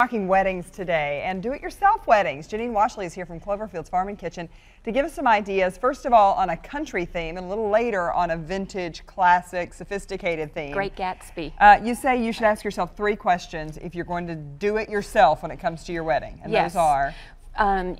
Talking weddings today and do-it-yourself weddings. Janine Washle is here from CloverFields Farm and Kitchen to give us some ideas. First of all, on a country theme, and a little later on a vintage, classic, sophisticated theme. Great Gatsby. You say you should ask yourself 3 questions if you're going to do it yourself when it comes to your wedding, and yes. those are?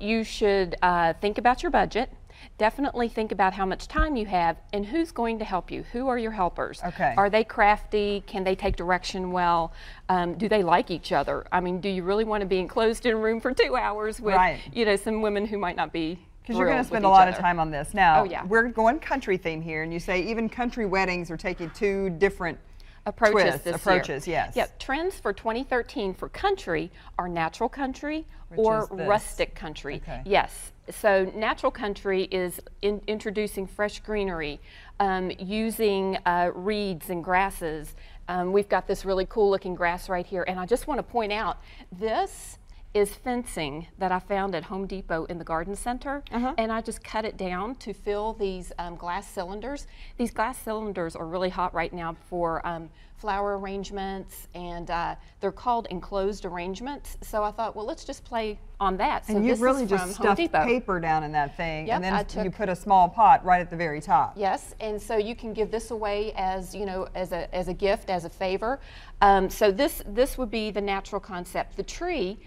You should think about your budget. Definitely think about how much time you have and who's going to help you. Who are your helpers? Okay. Are they crafty? Can they take direction well? Do they like each other? I mean, do you really want to be enclosed in a room for 2 hours with, you know, some women who might not be? Because you're going to spend a lot of time on this. Now, oh, yeah. We're going country theme here, and you say even country weddings are taking 2 different approaches this year. Yes. Yep. Trends for 2013 for country are natural country or rustic country. Okay. Yes. So natural country is introducing fresh greenery, using reeds and grasses. We've got this really cool looking grass right here, and I just want to point out this is fencing that I found at Home Depot in the garden center, and I just cut it down to fill these glass cylinders. These glass cylinders are really hot right now for flower arrangements, and they're called enclosed arrangements. So I thought, well, let's just play on that. So and you've really just stuffed paper down in that thing, and then you put a small pot right at the very top. Yes, and so you can give this away as, you know, as a gift, as a favor. So this would be the natural concept. The tree.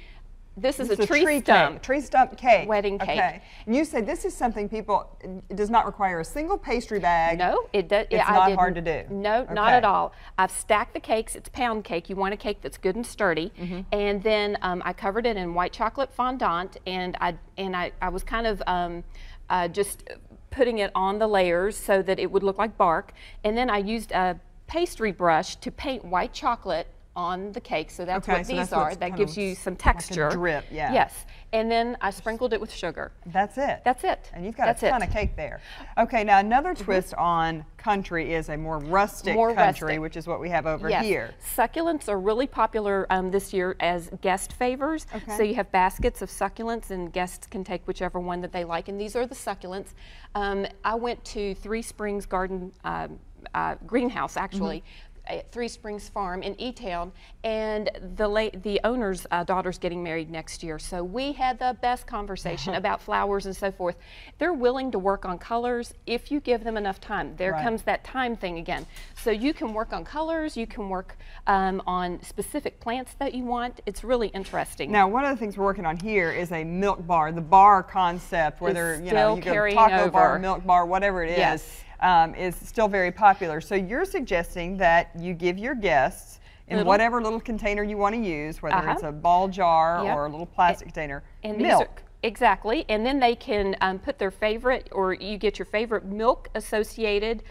This is a tree stump cake. Wedding cake. Okay. And you said this is something it does not require a single pastry bag. No, it does. It's not hard to do. No, not at all. I've stacked the cakes. It's pound cake. You want a cake that's good and sturdy. And then I covered it in white chocolate fondant, and I was kind of just putting it on the layers so that it would look like bark. And then I used a pastry brush to paint white chocolate on the cake, so that's what these are. That gives you some texture. Like a drip, yeah. Yes, and then I sprinkled it with sugar. That's it. That's it. And you've got a ton of cake there. Okay, now another twist on country is a more rustic country, which is what we have over here. Succulents are really popular this year as guest favors. So you have baskets of succulents, and guests can take whichever one that they like, and these are the succulents. I went to Three Springs Garden Greenhouse, actually, at Three Springs Farm in E-Town, and the owner's daughter's getting married next year. So we had the best conversation about flowers and so forth. They're willing to work on colors if you give them enough time. There comes that time thing again. So you can work on colors, you can work on specific plants that you want. It's really interesting. Now, one of the things we're working on here is a milk bar, the bar concept, whether you go taco bar, milk bar, whatever it is still very popular. So you're suggesting that you give your guests in whatever little container you want to use, whether it's a ball jar or a little plastic container, milk. Exactly, and then they can put their favorite, or you get your favorite milk associated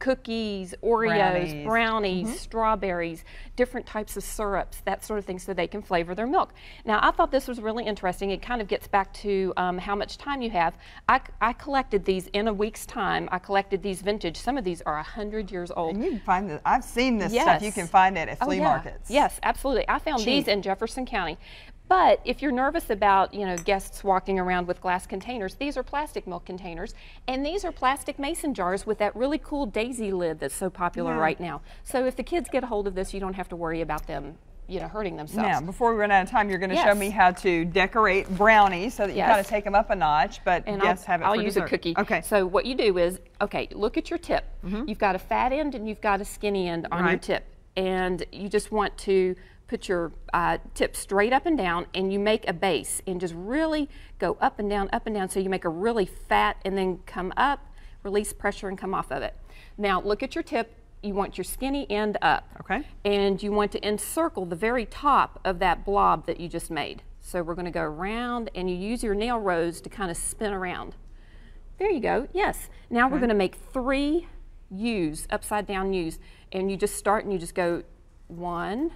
cookies, Oreos, brownies, strawberries, different types of syrups, that sort of thing, so they can flavor their milk. Now, I thought this was really interesting. It kind of gets back to how much time you have. I collected these in a week's time. I collected these vintage. Some of these are 100 years old. And you can find this. I've seen this stuff. You can find it at flea markets. Yes, absolutely. I found these in Jefferson County. But if you're nervous about, you know, guests walking around with glass containers, these are plastic milk containers, and these are plastic mason jars with that really cool daisy lid that's so popular right now. So if the kids get a hold of this, you don't have to worry about them, you know, hurting themselves. Now, before we run out of time, you're going to show me how to decorate brownies so that you kind of take them up a notch, but guests have it for I'll use a cookie. Okay. So what you do is, look at your tip. You've got a fat end and you've got a skinny end on your tip, and you just want to put your tip straight up and down, and you make a base and just really go up and down, so you make a really fat, and then come up, release pressure, and come off of it. Now look at your tip. You want your skinny end up, and you want to encircle the very top of that blob that you just made. So we're going to go around, and you use your nail rose to kind of spin around. There you go. Yes. Now we're going to make 3 U's, upside down U's, and you just start and you just go 1,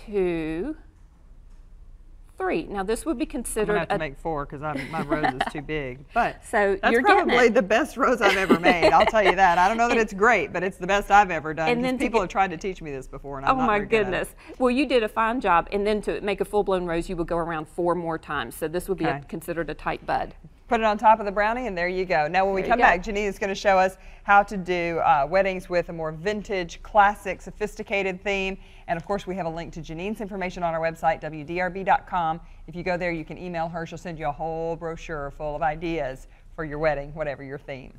2, 3. Now this would be considered. I'm gonna have to make 4 because my rose is too big. But so that's probably the best rose I've ever made. I'll tell you that. I don't know that it's great, but it's the best I've ever done. And then people have tried to teach me this before, and I'm not very good at it. Well, you did a fine job. And then to make a full-blown rose, you would go around 4 more times. So this would be considered a tight bud. Put it on top of the brownie, and there you go. Now, when we come back, Janine is going to show us how to do weddings with a more vintage, classic, sophisticated theme. And of course, we have a link to Janine's information on our website, wdrb.com. If you go there, you can email her. She'll send you a whole brochure full of ideas for your wedding, whatever your theme.